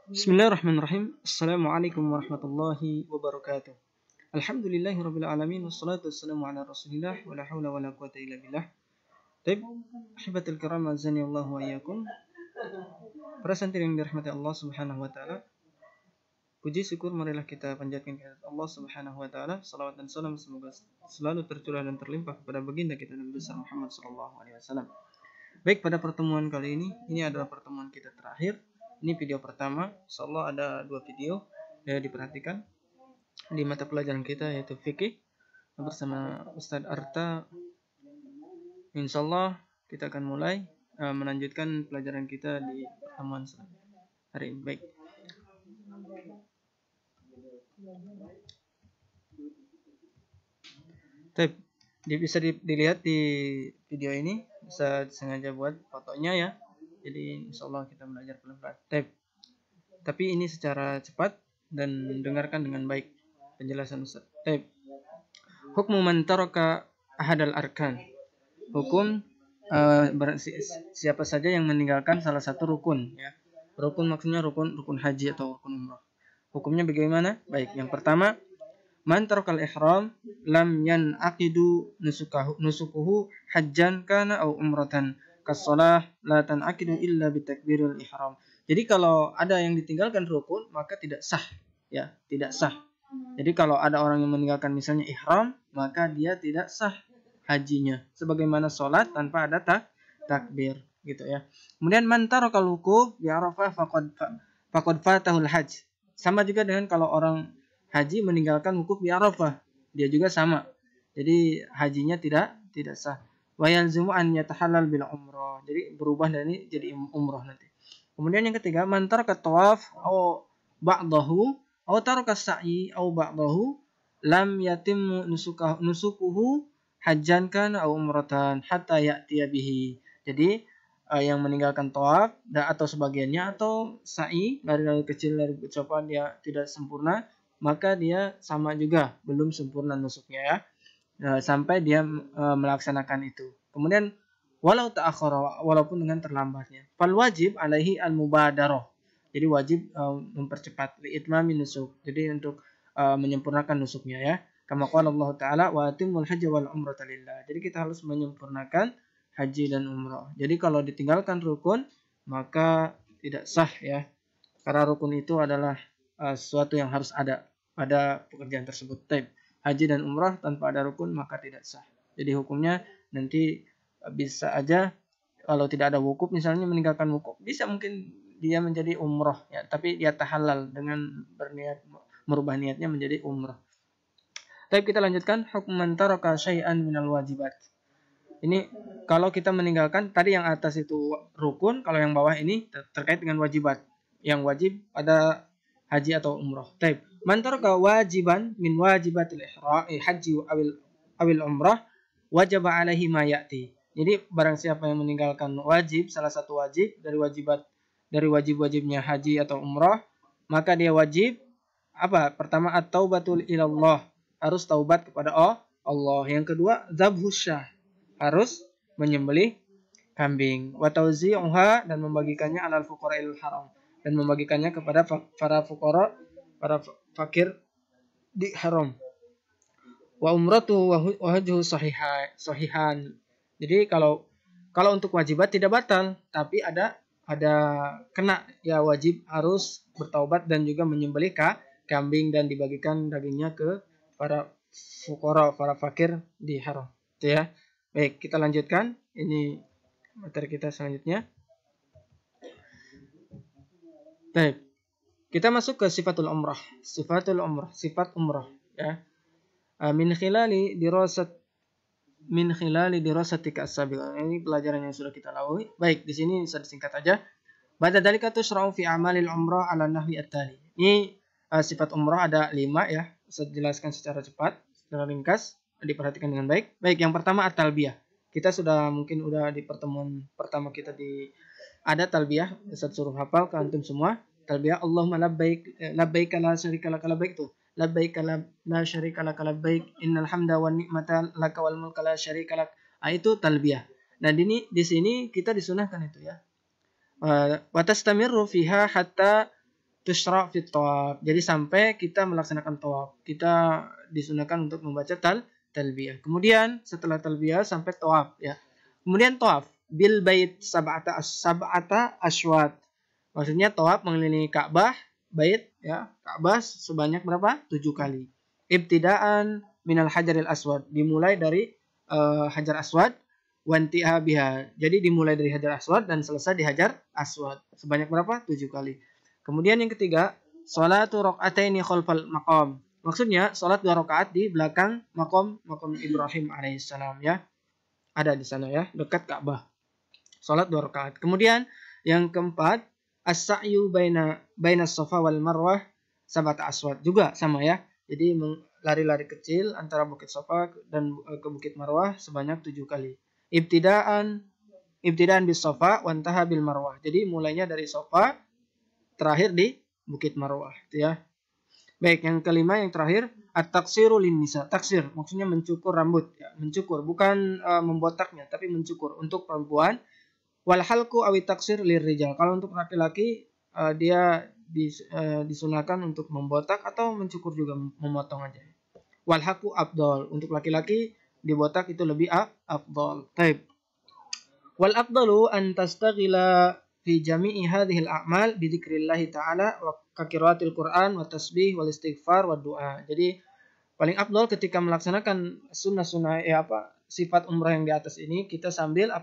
Bismillahirrahmanirrahim. Assalamualaikum warahmatullahi wabarakatuh. Alhamdulillahirabbil alamin wassalatu wassalamu ala Rasulillah wala haula wala quwata illa billah. Taib, ahibatul kiram azani Allah wa iyyakum. Para santri yang dirahmati Allah Subhanahu wa taala. Puji syukur marilah kita panjatkan kepada Allah Subhanahu wa taala. Salawat dan salam semoga selalu tercurah dan terlimpah kepada baginda kita Nabi besar Muhammad sallallahu alaihi wasallam. Baik, pada pertemuan kali ini adalah pertemuan kita terakhir. Ini video pertama, insyaallah ada 2 video ya, diperhatikan di mata pelajaran kita yaitu fikih bersama Ustadz Arta. Insyaallah kita akan mulai melanjutkan pelajaran kita di pertemuan hari ini. Baik. Bisa dilihat di video ini, bisa sengaja buat fotonya ya. Jadi insyaallah kita belajar pelan-pelan. Tapi ini secara cepat dan dengarkan dengan baik penjelasan Ustaz. Hukmu man taraka ahadal arkan. Hukum siapa saja yang meninggalkan salah satu rukun ya. Rukun maksudnya rukun haji atau rukun umrah. Hukumnya bagaimana? Baik, yang pertama, man tarakal ihram lam yanaqidu nusukuhu hajjan kana au umratan. Kasolah la tan'aqidu illa bitakbiril ihram. Jadi kalau ada yang ditinggalkan rukun maka tidak sah ya, tidak sah. Jadi kalau ada orang yang meninggalkan misalnya ihram, maka dia tidak sah hajinya. Sebagaimana sholat tanpa ada takbir gitu ya. Kemudian man tarakal wukuf bi Arafah faqad fatahul hajj. Sama juga dengan kalau orang haji meninggalkan wukuf di Arafah, dia juga sama. Jadi hajinya tidak sah. Wa yalzimu an yatahallal bil umrah. Jadi berubah dari jadi umrah nanti. Kemudian yang ketiga, man taraka tawaf aw ba'dahu aw taraka sa'i aw ba'dahu lam yatimmu nusukuhu hajjan kana aw umratan hatta ya'tiya bihi. Jadi yang meninggalkan tawaf atau sebagiannya atau sa'i dari kecil dari ucapan dia tidak sempurna, maka dia sama juga belum sempurna nusuknya ya. Sampai dia melaksanakan itu. Kemudian walau ta'akhkhara, walaupun dengan terlambatnya. Fal wajib alaihi al mubadarah. Jadi wajib mempercepat li itmami nusuk. Jadi untuk menyempurnakan nusuknya ya. Kama qala Allah taala wa atimul hajja wal umrata lillah. Jadi kita harus menyempurnakan haji dan umrah. Jadi kalau ditinggalkan rukun maka tidak sah ya. Karena rukun itu adalah sesuatu yang harus ada pada pekerjaan tersebut. Haji dan umrah tanpa ada rukun maka tidak sah. Jadi hukumnya nanti bisa aja kalau tidak ada wukuf misalnya meninggalkan wukuf, bisa mungkin dia menjadi umrah ya, tapi dia tahallal dengan berniat merubah niatnya menjadi umrah. Tapi kita lanjutkan hukum man taraka syai'an minal wajibat. Ini kalau kita meninggalkan tadi yang atas itu rukun, kalau yang bawah ini terkait dengan wajibat. Yang wajib pada haji atau umrah. Man taraka wajiban min wajibatil ihram haji awil umrah wajaba alaihi ma ya'ti. Jadi barang siapa yang meninggalkan wajib, salah satu wajib dari wajib-wajibnya haji atau umrah, maka dia wajib apa? Pertama at-taubatul ilallah, harus taubat kepada Allah. Yang kedua dzabhus syah, harus menyembelih kambing. Wa tauzi'uha, dan membagikannya alal fuqara'il haram, dan membagikannya kepada para fuqara, para fakir di haram. Wa umratu wa hajjuhu sahihan. Jadi kalau untuk wajibat tidak batal, tapi ada kena ya, wajib harus bertaubat dan juga menyembelih kambing dan dibagikan dagingnya ke para fuqara, para fakir di haram. Itu ya. Baik, kita lanjutkan. Ini materi kita selanjutnya. Baik. Kita masuk ke sifatul umrah. Sifat umrah ya. Min khilali dirasatika as-sabiqah. Ini pelajaran yang sudah kita lalui. Baik, di sini bisa disingkat aja. Ba'da dzalika tusra'u fi amalil umrah ala nahwi at-tali. Ini sifat umrah ada 5 ya. Saya jelaskan secara cepat, secara ringkas, diperhatikan dengan baik. Baik, yang pertama at-talbiyah. Kita mungkin udah di pertemuan pertama kita ada talbiyah. Ustaz suruh hafal ke antum semua. Talbiyah Allahumma labbaik la syarika lak labbaik itu. Labbaik la syarika lak labbaik innal hamda wan ni'mata laka wal mulka la syarika lak. Itu talbiyah. Nah, di sini kita disunahkan itu ya. Wa tastamirru fiha hatta tusyra' fit thawaf. Jadi sampai kita melaksanakan tawaf. Kita disunahkan untuk membaca talbiyah. Kemudian setelah talbiyah sampai tawaf ya. Kemudian tawaf bil bait sab'ata asywat. Maksudnya tawaf mengelilingi Ka'bah, bait ya, Ka'bah sebanyak berapa? 7 kali. Ibtidaan minal hajaril aswad. Dimulai dari hajar aswad wantiha biha. Jadi dimulai dari hajar aswad dan selesai di hajar aswad. Sebanyak berapa? 7 kali. Kemudian yang ketiga, sholatu rakaataini khalfal maqam. Maksudnya salat 2 rakaat di belakang makam Ibrahim alaihissalam ya. Ada di sana ya, dekat Ka'bah. Salat 2 rakaat. Kemudian yang keempat, as-sa'yu baina Safa wal Marwah sab'ata aswad. Juga sama ya. Jadi lari-lari kecil antara Bukit Safa dan ke Bukit Marwah sebanyak 7 kali. Ibtidaan bis Safa wa intaha bil Marwah. Jadi mulainya dari Safa, terakhir di Bukit Marwah itu ya. Baik, yang kelima yang terakhir at-taksiru lin nisa. Taksir maksudnya mencukur rambut ya, mencukur bukan membotaknya tapi mencukur untuk perempuan. Wal halqu awi taksir lirrijal. Kalau untuk laki-laki dia disunahkan untuk membotak atau mencukur juga, memotong aja. Wal halqu afdal. Untuk laki-laki dibotak itu lebih afdal. Baik. Wal afdalu an tastaghila fi jami'i hadhil a'mal bi dzikrillah ta'ala wa qiraatil Qur'an wa tasbih wal istighfar wa du'a. Jadi paling afdal ketika melaksanakan sunnah-sunnah sifat umrah yang di atas ini, kita sambil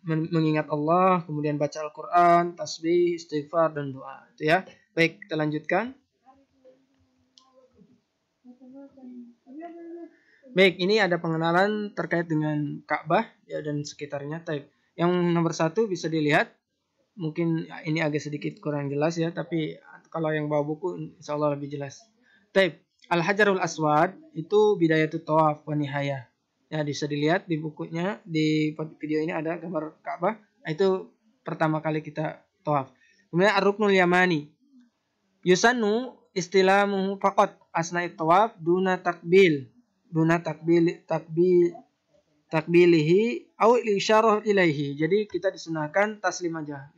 mengingat Allah, kemudian baca Al-Qur'an, tasbih, istighfar dan doa. Itu ya. Baik, kita lanjutkan. Baik, ini ada pengenalan terkait dengan Ka'bah ya dan sekitarnya. Yang nomor 1 bisa dilihat, mungkin ini agak sedikit kurang jelas ya, tapi kalau yang bawa buku insya Allah lebih jelas. Al-Hajarul Aswad itu bidayatut tawaf wa nihayah. Ya, bisa dilihat di bukunya, di video ini ada gambar Ka'bah. Itu pertama kali kita tawaf. Kemudian Ar-Ruknul Yamani. Yusannu istilamuhu faqat asna'i tawaf duna takbilihi au isyarah ilaihi. Jadi kita disunahkan taslim aja,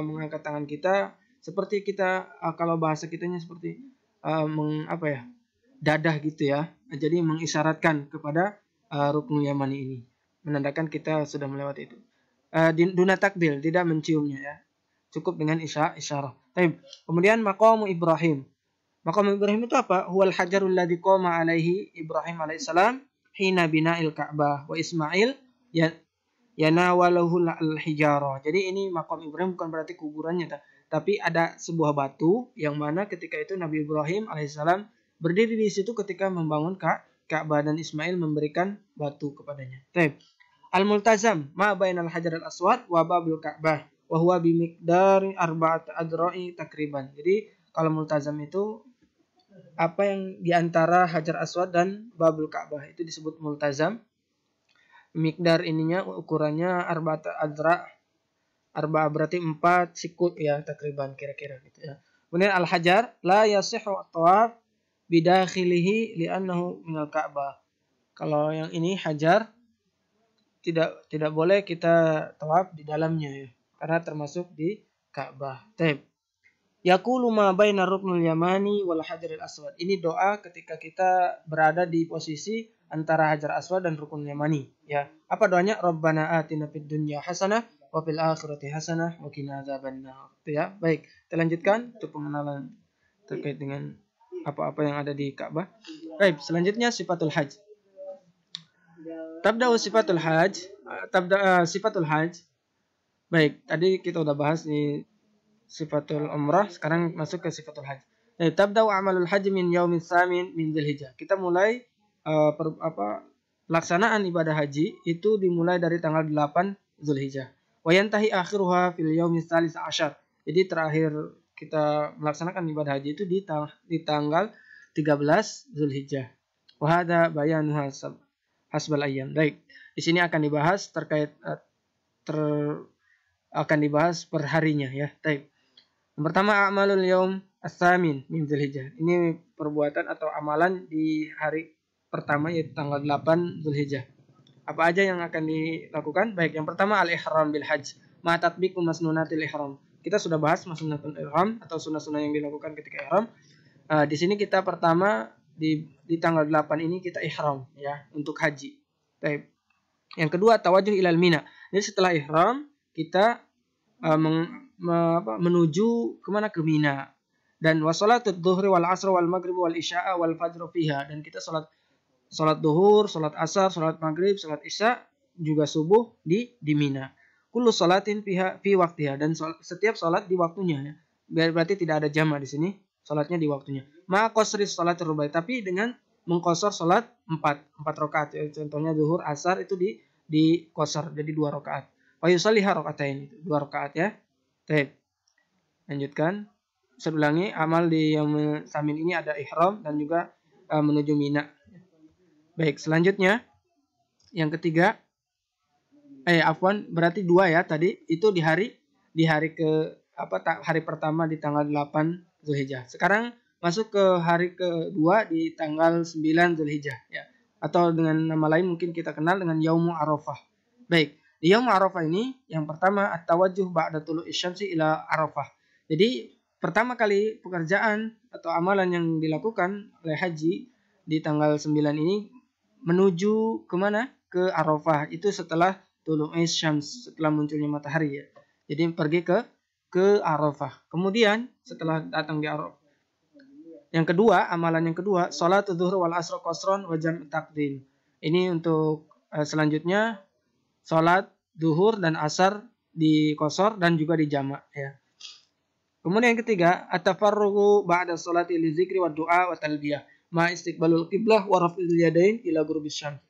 mengangkat tangan kita seperti kita kalau bahasa kitanya seperti dadah gitu ya. Jadi mengisyaratkan kepada ruknul yamani ini, menandakan kita sudah melewati itu. Duna takbil, tidak menciumnya ya. Cukup dengan isyarah. Kemudian maqam Ibrahim. Maqam Ibrahim itu apa? Huwal hajarul ladzi qama alaihi Ibrahim alaihissalam hina bina'il Ka'bah wa Ismail yanawalahu al-hijarah. Jadi ini maqam Ibrahim bukan berarti kuburannya, tapi ada sebuah batu yang mana ketika itu Nabi Ibrahim alaihissalam berdiri di situ ketika membangun Ka'bah dan Ismail memberikan batu kepadanya. Al-multazam ma bainal hajar al-aswad wa babul Ka'bah wa huwa bimiqdari arba'at adra'i takriban. Jadi kalau multazam itu apa yang diantara hajar aswad dan babul Ka'bah itu disebut multazam. Miqdar ininya ukurannya arba'at adra'. Arba berarti 4 sikut ya takriban kira-kira gitu ya. Kemudian al-hajar la yasihhu at-tawaf bidakhilihi li'annahu minal Ka'bah. Kalau yang ini hajar tidak boleh kita tawaf di dalamnya ya, karena termasuk di Ka'bah. Yaqulu ma baina ruknul yamani wal hajaril aswad. Ini doa ketika kita berada di posisi antara hajar aswad dan ruknul yamani ya. Apa doanya? Rabbana atina fid dunya hasanah wa fil akhirati hasanah wa qina adzabannar. Itu ya. Baik, kita lanjutkan untuk pengenalan terkait dengan apa-apa yang ada di Ka'bah. Baik, selanjutnya sifatul hajj. Sifatul hajj. Baik, tadi kita udah bahas di sifatul umrah, sekarang masuk ke sifatul hajj. Tabda'u amalul hajj min yaumin tsamin min Dzulhijjah. Kita mulai pelaksanaan ibadah haji itu dimulai dari tanggal 8 Dzulhijjah. Wa yantahi akhiruha fil yaumis tsalis asyar. Jadi terakhir kita melaksanakan ibadah haji itu di tanggal 13 Dzulhijjah. Wa hadza bayanuha hasbal ayyam. Baik, di sini akan dibahas terkait akan dibahas per harinya ya. Baik. Yang pertama amalul yaum as-samin min Dzulhijjah. Ini perbuatan atau amalan di hari pertama yaitu tanggal 8 Dzulhijjah. Apa aja yang akan dilakukan? Baik, yang pertama al-ihram bil hajj. ma tatbiqu masnunatil ihram. Kita sudah bahas masnunatul ihram atau sunnah-sunnah yang dilakukan ketika ihram. Di sini kita pertama di tanggal 8 ini kita ihram ya untuk haji. Baik. Yang kedua tawajuh ilal mina. Jadi setelah ihram kita menuju kemana, ke Mina. Dan wasolatul dhuhri wal asr wal maghrib wal isya'a wal fajr fiha, dan kita salat duhur, salat asar, salat maghrib, salat isya juga subuh di Mina. Kullu salatin fiha fi waktiha, dan setiap salat di waktunya ya. Berarti tidak ada jama di sini, salatnya di waktunya. Ma qasri salat rubai, tapi dengan mengqasar salat 4 rakaat ya. Contohnya duhur, asar itu di qasar jadi 2 rakaat. Wa yusalliha rakaatain, itu 2 rakaat ya. Baik. Lanjutkan. Saya ulangi, amal di yang samin ini ada ihram dan juga menuju Mina. Baik, selanjutnya yang ketiga, berarti 2 ya tadi, itu di hari hari pertama di tanggal 8 Zulhijjah. Sekarang masuk ke hari kedua di tanggal 9 Zulhijjah ya. Atau dengan nama lain mungkin kita kenal dengan Yaumul Arafah. Baik, di Yaumul Arafah ini yang pertama at-tawajjuh ba'da tulu'i syamsi ila Arafah. Jadi pertama kali pekerjaan atau amalan yang dilakukan oleh haji di tanggal 9 ini menuju kemana? Ke Arafah. Itu setelah tulu'i syams, setelah munculnya matahari ya. Jadi pergi ke Arafah. Kemudian setelah datang di Arafah, yang kedua, amalan yang kedua, salat zuhur wal asr qasron wa jam' taqdim. Ini untuk selanjutnya salat zuhur dan asar di qasar dan juga di jamak ya. Kemudian yang ketiga, at-tafarrugu ba'da sholati li dzikri wa du'a wa talbiyah ma istiqbalul qiblah wa raf'il yadain ila ghurubis syams.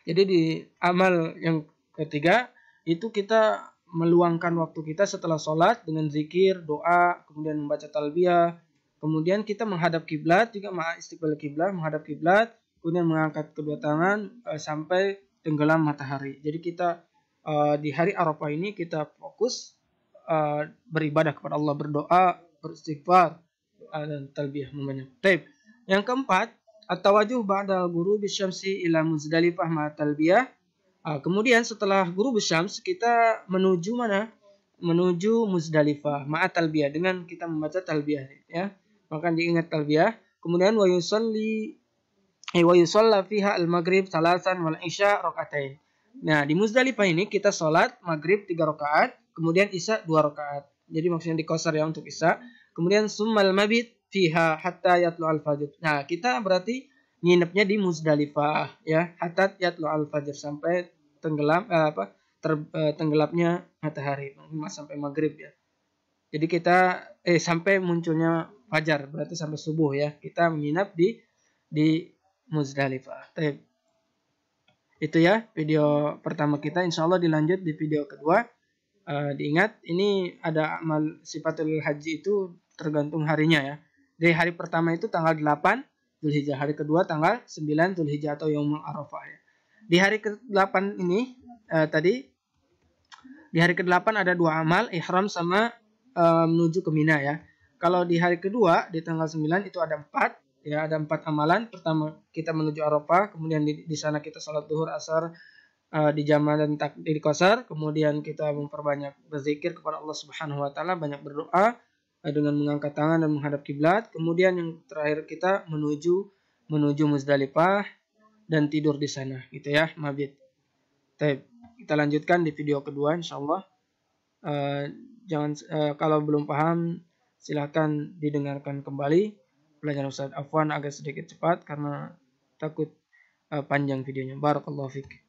Jadi di amal yang ketiga itu kita meluangkan waktu kita setelah sholat dengan zikir, doa, kemudian membaca talbiyah, kemudian kita menghadap kiblat juga ma istiqbal kiblah, menghadap kiblat, kemudian mengangkat kedua tangan sampai tenggelam matahari. Jadi kita di hari Arafah ini kita fokus beribadah kepada Allah, berdoa, beristighfar, dan talbiyah membanyak. Baik. Yang keempat, at-tawajuh ba'da ghurubi syamsi ila Muzdalifah ma talbiyah. Kemudian setelah ghurubus syams kita menuju mana? Menuju Muzdalifah ma talbiyah, dengan kita membaca talbiyah ya. Maka diingat talbiyah. Kemudian wa yusalla fiha al-maghrib salasan wal isya rakaatain. Nah, di Muzdalifah ini kita sholat maghrib 3 rakaat, kemudian isya 2 rakaat. Jadi maksudnya di qasar ya untuk isya. Kemudian summal mabit fiha hatta yatlu al-fajr. Nah, kita berarti nginepnya di Muzdalifah ya, hatta yatlu al-fajr, sampai tenggelamnya matahari sampai maghrib ya. Jadi kita sampai munculnya fajar, berarti sampai subuh ya. Kita menginap di Muzdalifah. Itu ya video pertama kita. Insyaallah dilanjut di video kedua. Diingat ini ada amal sifatul haji itu tergantung harinya ya. Dari hari pertama itu tanggal 8 Zulhijjah, hari kedua tanggal 9 Zulhijjah atau Yaumul Arafah ya. Di hari ke-8 ini di hari ke-8 ada 2 amal, ihram sama menuju ke Mina ya. Kalau di hari kedua di tanggal 9 itu ada 4 ya, ada 4 amalan. Pertama kita menuju Arafah, kemudian di sana kita salat zuhur, asar di jama dan di qasar, kemudian kita memperbanyak berzikir kepada Allah Subhanahu wa taala, banyak berdoa dengan mengangkat tangan dan menghadap kiblat. Kemudian yang terakhir kita menuju Muzdalifah dan tidur di sana gitu ya, mabit. Kita lanjutkan di video kedua insyaallah. Kalau belum paham silakan didengarkan kembali pelajaran Ustaz Afwan agak sedikit cepat karena takut panjang videonya. Barakallahu fiik.